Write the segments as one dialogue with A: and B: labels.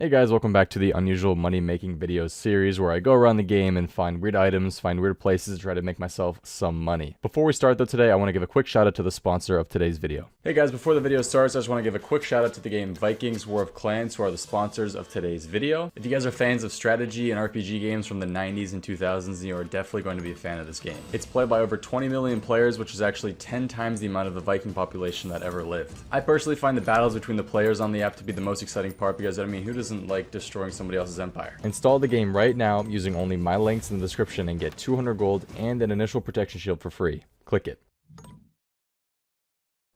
A: Hey guys, welcome back to the Unusual Money Making Videos series where I go around the game and find weird items, find weird places to try to make myself some money. Before we start though today, I want to give a quick shout out to the sponsor of today's video. Hey guys, before the video starts, I just want to give a quick shout out to the game Vikings War of Clans, who are the sponsors of today's video. If you guys are fans of strategy and RPG games from the 90s and 2000s, you are definitely going to be a fan of this game. It's played by over 20 million players, which is actually 10 times the amount of the Viking population that ever lived. I personally find the battles between the players on the app to be the most exciting part because, I mean, who doesn't like destroying somebody else's empire? Install the game right now using only my links in the description and get 200 gold and an initial protection shield for free. Click it.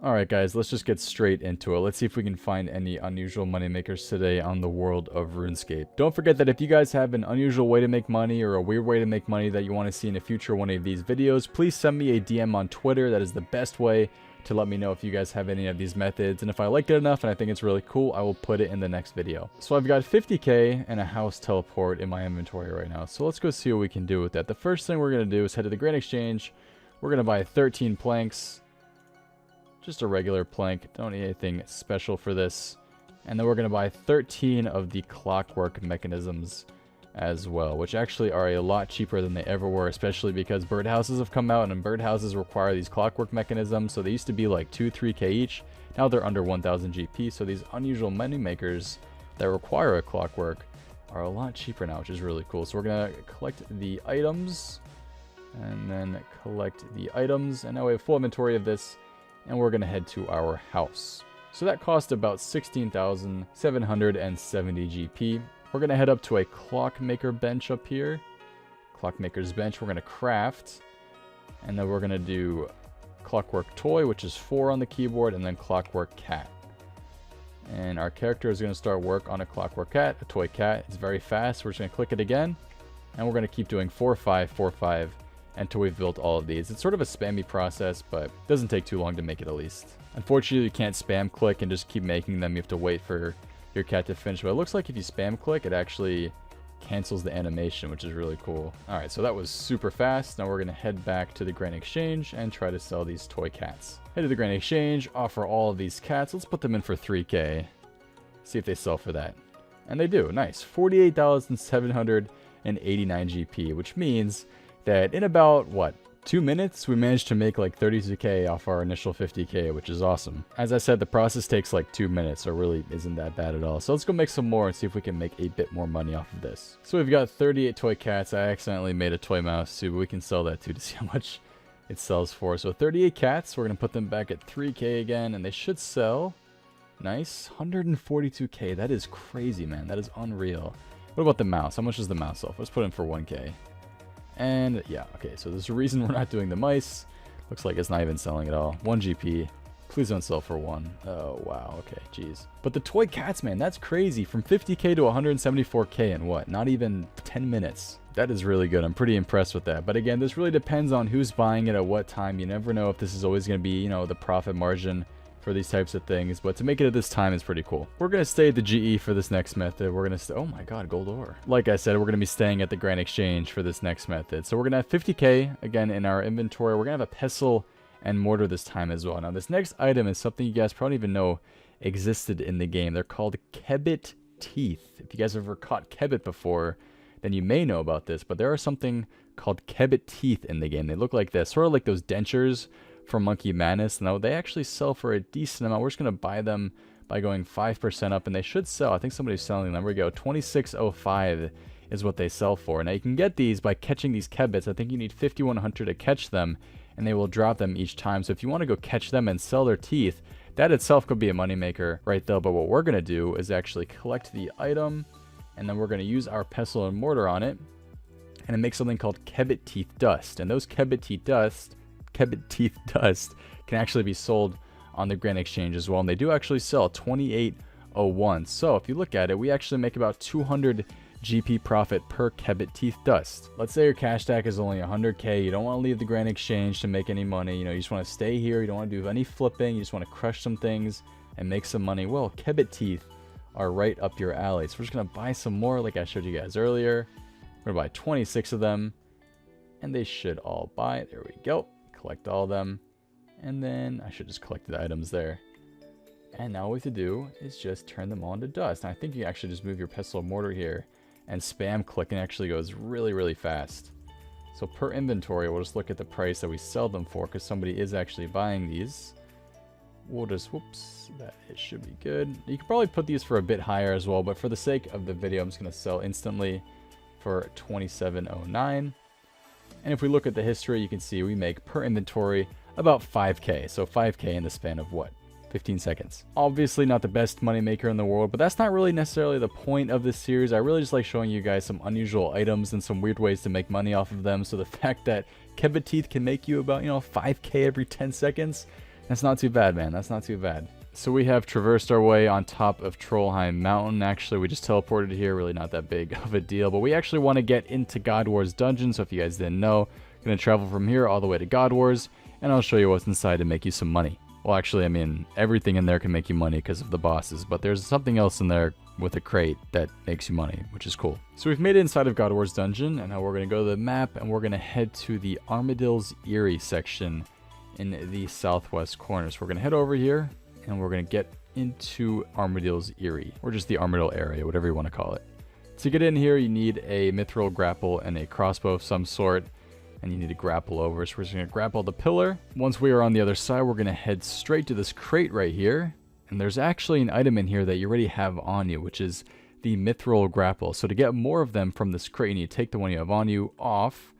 A: Alright guys, let's just get straight into it. Let's see if we can find any unusual money makers today on the world of RuneScape. Don't forget that if you guys have an unusual way to make money or a weird way to make money that you want to see in a future one of these videos, please send me a DM on Twitter. That is the best way to let me know if you guys have any of these methods, and if I like it enough and I think it's really cool, I will put it in the next video. So I've got 50k and a house teleport in my inventory right now, so let's go see what we can do with that. The first thing we're going to do is head to the Grand Exchange. We're going to buy 13 planks, just a regular plank, don't need anything special for this, and then we're going to buy 13 of the clockwork mechanisms as well, which actually are a lot cheaper than they ever were, especially because birdhouses have come out and birdhouses require these clockwork mechanisms. So they used to be like 2-3k each, now they're under 1000 GP. So these unusual money makers that require a clockwork are a lot cheaper now, which is really cool. So we're gonna collect the items and then collect the items, and now we have full inventory of this, and we're gonna head to our house. So that cost about 16,770 GP. We're going to head up to a clockmaker bench up here. Clockmaker's bench we're going to craft. And then we're going to do clockwork toy, which is 4 on the keyboard, and then clockwork cat. And our character is going to start work on a clockwork cat, a toy cat. It's very fast. We're just going to click it again. And we're going to keep doing 4-5, 4-5 until we've built all of these. It's sort of a spammy process, but it doesn't take too long to make it at least. Unfortunately, you can't spam click and just keep making them. You have to wait for your cat to finish, but it looks like if you spam click, it actually cancels the animation, which is really cool. All right, so that was super fast. Now we're gonna head back to the Grand Exchange and try to sell these toy cats. Head to the Grand Exchange, offer all of these cats. Let's put them in for 3k. See if they sell for that. And they do. Nice. 48,789 GP, which means that in about, what, 2 minutes, we managed to make like 32k off our initial 50k, which is awesome. As I said, the process takes like 2 minutes, so it really isn't that bad at all. So let's go make some more and see if we can make a bit more money off of this. So we've got 38 toy cats. I accidentally made a toy mouse too, but we can sell that too to see how much it sells for. So 38 cats, we're gonna put them back at 3k again, and they should sell. Nice, 142k. That is crazy, man. That is unreal. What about the mouse? How much is the mouse sell for? Let's put it in for 1k. And yeah, okay, so there's a reason we're not doing the mice. Looks like it's not even selling at all. 1 GP. Please don't sell for 1. Oh, wow, okay, jeez. But the toy cats, man, that's crazy. From 50k to 174k in what? Not even 10 minutes. That is really good. I'm pretty impressed with that. But again, this really depends on who's buying it at what time. You never know if this is always going to be, you know, the profit margin for these types of things, but to make it at this time is pretty cool. We're gonna stay at the GE for this next method. We're gonna oh my god, gold ore. Like I said, we're gonna be staying at the Grand Exchange for this next method. So we're gonna have 50k again in our inventory. We're gonna have a pestle and mortar this time as well. Now this next item is something you guys probably even know existed in the game. They're called kebbit teeth. If you guys have ever caught kebbit before, then you may know about this, but there are something called kebbit teeth in the game. They look like this, sort of like those dentures from Monkey Madness. Now they actually sell for a decent amount. We're just going to buy them by going 5% up, and they should sell. I think somebody's selling them. There we go. 2605 is what they sell for. Now you can get these by catching these kebbits. I think you need 5100 to catch them, and they will drop them each time. So if you want to go catch them and sell their teeth, that itself could be a moneymaker right there. But what we're going to do is actually collect the item, and then we're going to use our pestle and mortar on it, and it makes something called kebbit teeth dust. And those kebbit teeth dust can actually be sold on the Grand Exchange as well, and they do actually sell 2801. So if you look at it, we actually make about 200 GP profit per kebbit teeth dust. Let's say your cash stack is only 100k. You don't want to leave the Grand Exchange to make any money. You know, you just want to stay here. You don't want to do any flipping. You just want to crush some things and make some money. Well, kebbit teeth are right up your alley. So we're just gonna buy some more, like I showed you guys earlier. We're gonna buy 26 of them, and they should all buy. There we go. Collect all of them, and then I should just collect the items there. And now what we have to do is just turn them all into dust. And I think you actually just move your pestle mortar here and spam click, and it actually goes really, really fast. So per inventory, we'll just look at the price that we sell them for, because somebody is actually buying these. We'll just, whoops, that it should be good. You could probably put these for a bit higher as well, but for the sake of the video, I'm just going to sell instantly for $27.09. And if we look at the history, you can see we make per inventory about 5k. So 5k in the span of what? 15 seconds. Obviously not the best money maker in the world, but that's not really necessarily the point of this series. I really just like showing you guys some unusual items and some weird ways to make money off of them. So the fact that kebbit teeth can make you about, 5k every 10 seconds, that's not too bad, man. That's not too bad. So we have traversed our way on top of Trollheim Mountain. Actually, we just teleported here. Really not that big of a deal, but we actually want to get into God Wars dungeon. So if you guys didn't know, I'm going to travel from here all the way to God Wars, and I'll show you what's inside to make you some money. Well, actually, I mean, everything in there can make you money because of the bosses, but there's something else in there with a crate that makes you money, which is cool. So we've made it inside of God Wars dungeon, and now we're going to go to the map, and we're going to head to the Armadill's Eyrie section in the southwest corner. So we're going to head over here, and we're going to get into Armadill's Eyrie, or just the Armadillo area, whatever you want to call it. To get in here, you need a mithril grapple and a crossbow of some sort, and you need to grapple over. So we're just going to grapple the pillar. Once we are on the other side, we're going to head straight to this crate right here, and there's actually an item in here that you already have on you, which is the mithril grapple. So to get more of them from this crate, you need to take the one you have on you off,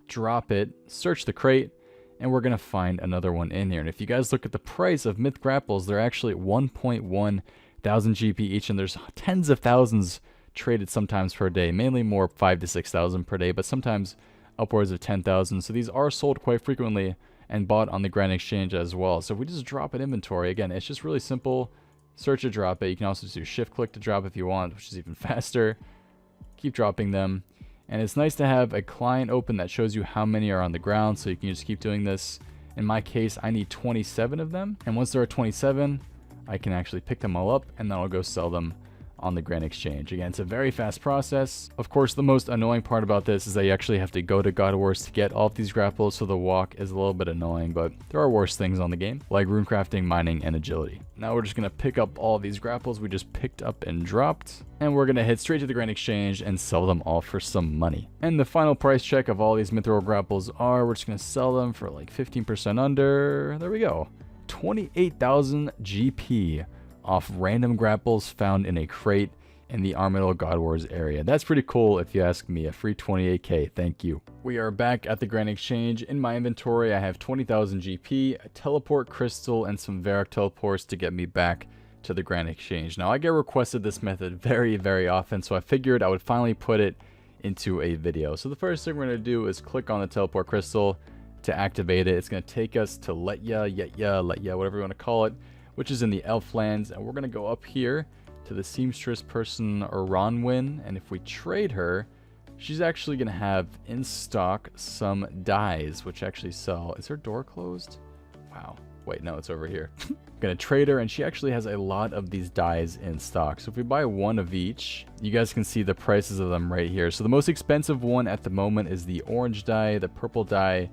A: drop it, search the crate, and we're going to find another one in here. And if you guys look at the price of myth grapples, they're actually 1.1 thousand GP each, and there's tens of thousands traded sometimes per day, mainly more 5 to 6,000 per day, but sometimes upwards of 10,000. So these are sold quite frequently and bought on the Grand Exchange as well. So if we just drop an inventory, again, it's just really simple. Search to drop it. You can also do shift click to drop if you want, which is even faster. Keep dropping them. And it's nice to have a client open that shows you how many are on the ground, so you can just keep doing this. In my case, I need 27 of them. And once there are 27, I can actually pick them all up, and then I'll go sell them on the Grand Exchange. Again, it's a very fast process. Of course, the most annoying part about this is that you actually have to go to God Wars to get all of these grapples, so the walk is a little bit annoying, but there are worse things on the game, like runecrafting, mining, and agility. Now we're just going to pick up all of these grapples we just picked up and dropped, and we're going to head straight to the Grand Exchange and sell them all for some money. And the final price check of all these mithril grapples are, we're just going to sell them for like 15% under, there we go, 28,000 GP. Off random grapples found in a crate in the Armadillo God Wars area. That's pretty cool if you ask me. A free 28k, thank you. We are back at the Grand Exchange. In my inventory, I have 20,000 GP, a teleport crystal, and some Varrock teleports to get me back to the Grand Exchange. Now, I get requested this method very, very often, so I figured I would finally put it into a video. So the first thing we're going to do is click on the teleport crystal to activate it. It's going to take us to Letya, whatever you want to call it, which is in the Elflands, and we're going to go up here to the seamstress person Ronwyn, and if we trade her, she's actually going to have in stock some dyes, which actually sell. Is her door closed? Wow. Wait, no, it's over here. I'm going to trade her, and she actually has a lot of these dyes in stock. So if we buy one of each, you guys can see the prices of them right here. So the most expensive one at the moment is the orange dye, the purple dye,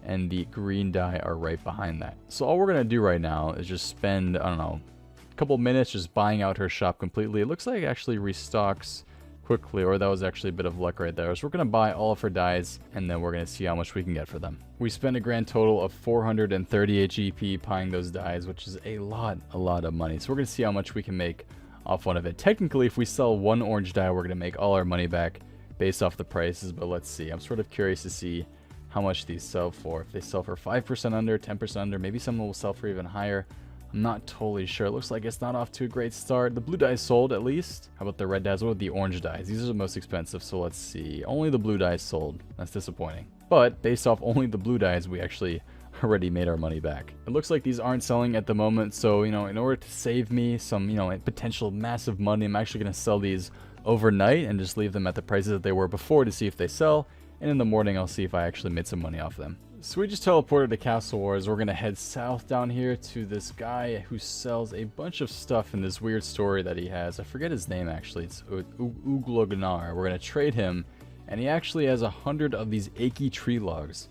A: and the green dye are right behind that. So all we're going to do right now is just spend, I don't know, a couple minutes just buying out her shop completely. It looks like it actually restocks quickly, or that was actually a bit of luck right there. So we're going to buy all of her dyes, and then we're going to see how much we can get for them. We spent a grand total of 438 GP buying those dyes, which is a lot of money. So we're going to see how much we can make off one of it. Technically, if we sell one orange dye, we're going to make all our money back based off the prices, but let's see. I'm sort of curious to see how much these sell for. If they sell for 5% under, 10% under, maybe some will sell for even higher. I'm not totally sure. It looks like it's not off to a great start. The blue dyes sold at least. How about the red dyes? What about the orange dyes? These are the most expensive, so let's see. Only the blue dyes sold. That's disappointing. But based off only the blue dyes, we actually already made our money back. It looks like these aren't selling at the moment, so, in order to save me some, potential massive money, I'm actually going to sell these overnight and just leave them at the prices that they were before to see if they sell. And in the morning, I'll see if I actually made some money off them. So we just teleported to Castle Wars. We're going to head south down here to this guy who sells a bunch of stuff in this weird story that he has. I forget his name, actually. It's Uglognar. We're going to trade him, and he actually has 100 of these achy tree logs.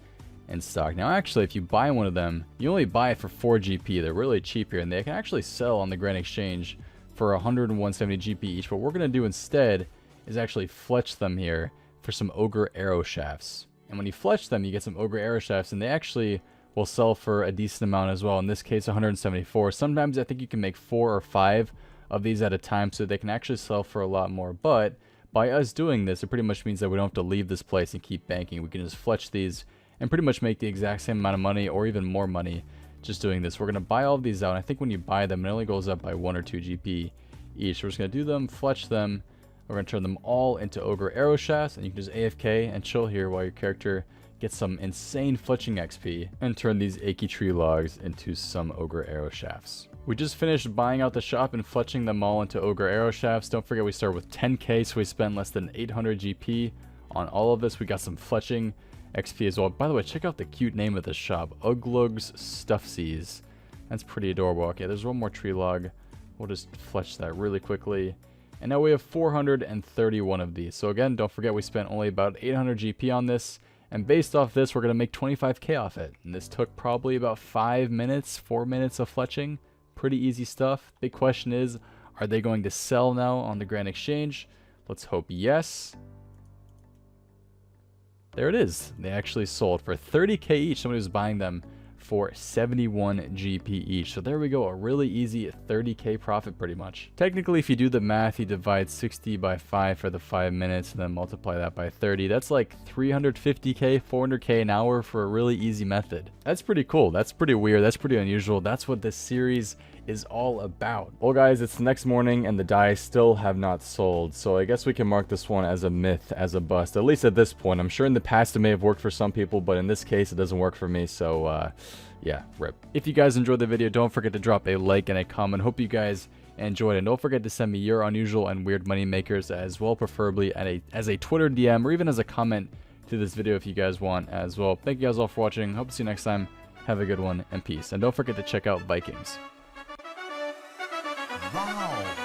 A: in stock. Now actually, if you buy one of them, you only buy it for 4 GP. They're really cheap here, and they can actually sell on the Grand Exchange for 100 and 170 GP each. What we're going to do instead is actually fletch them here for some Ogre Arrow Shafts. And when you fletch them, you get some Ogre Arrow Shafts, and they actually will sell for a decent amount as well. In this case, 174. Sometimes I think you can make 4 or 5 of these at a time, so they can actually sell for a lot more. But by us doing this, it pretty much means that we don't have to leave this place and keep banking. We can just fletch these and pretty much make the exact same amount of money or even more money just doing this. We're going to buy all of these out. And I think when you buy them, it only goes up by 1 or 2 GP each. So we're just going to do them, fletch them. We're going to turn them all into Ogre Arrow Shafts, and you can just AFK and chill here while your character gets some insane fletching XP and turn these achy tree logs into some Ogre Arrow Shafts. We just finished buying out the shop and fletching them all into Ogre Arrow Shafts. Don't forget we start with 10k, so we spent less than 800 GP on all of this. We got some fletching XP as well. By the way, check out the cute name of this shop, Uglug's Stuffsies. That's pretty adorable. Okay, there's one more tree log. We'll just fletch that really quickly. And now we have 431 of these. So again, don't forget we spent only about 800 GP on this. And based off this, we're going to make 25k off it. And this took probably about 4 minutes of fletching. Pretty easy stuff. Big question is, are they going to sell now on the Grand Exchange? Let's hope yes. There it is. They actually sold for 30k each. Somebody was buying them for 71 GP each. So there we go, a really easy 30k profit pretty much. Technically, if you do the math, you divide 60 by 5 for the 5 minutes and then multiply that by 30. That's like 350k, 400k an hour for a really easy method. That's pretty cool. That's pretty weird. That's pretty unusual. That's what this series is all about. Well guys, it's the next morning and the dice still have not sold, so I guess we can mark this one as a myth, as a bust, at least at this point. I'm sure in the past it may have worked for some people, but in this case it doesn't work for me, so yeah, rip. If you guys enjoyed the video, don't forget to drop a like and a comment. Hope you guys enjoyed it, and don't forget to send me your unusual and weird money makers as well, preferably as a Twitter DM or even as a comment to this video if you guys want as well. Thank you guys all for watching. Hope to see you next time. Have a good one and peace, and don't forget to check out Vikings.
B: Wow.